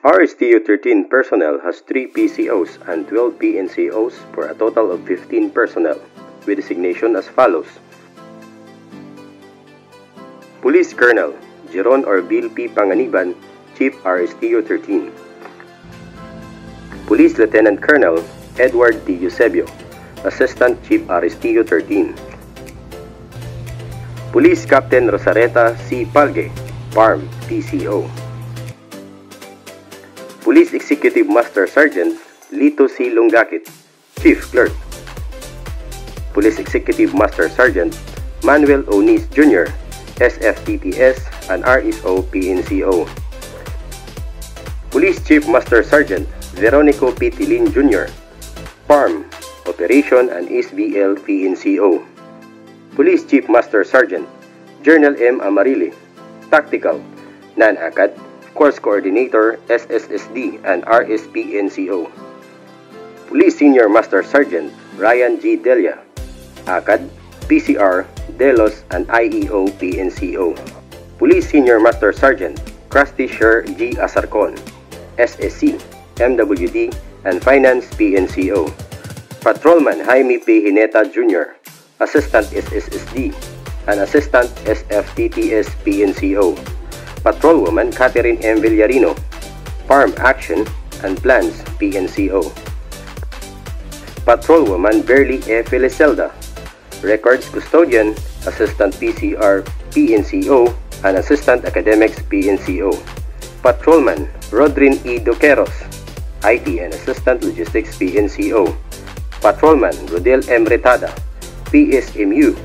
RSTU-13 personnel has 3 PCOs and 12 PNCOs for a total of 15 personnel, with designation as follows. Police Colonel Jeron Orville P. Panganiban, Chief RSTU-13. Police Lieutenant Colonel Edward T. Eusebio, Assistant Chief RSTU-13. Police Captain Rosareta C. Palge, PARM PCO. Police Executive Master Sergeant Lito C. Lungakit, Chief Clerk. Police Executive Master Sergeant Manuel Onis Jr., SFTTS and RSO PNCO. Police Chief Master Sergeant Veronico P. Tilin Jr., PARM, Operation and SBL PNCO. Police Chief Master Sergeant Journal M. Amarile, Tactical, Non-ACAD, Course Coordinator SSSD and RSPNCO. Police Senior Master Sergeant Ryan G. Delia, ACAD, PCR, Delos and IEO PNCO. Police Senior Master Sergeant Krusty Sher G. Asarcon, SSC, MWD and Finance PNCO. Patrolman Jaime P. Hineta Jr., Assistant SSSD and Assistant SFTTS PNCO. Patrolwoman Catherine M. Villarino, Farm Action and Plans PNCO. Patrolwoman Berly E. Felicelda, Records Custodian, Assistant PCR PNCO and Assistant Academics PNCO. Patrolman Rodrin E. Doqueros, IT and Assistant Logistics PNCO. Patrolman Rodel M. Retada, PSMU,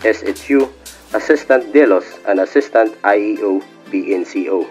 SHU, Assistant Delos and Assistant IEO PNCO.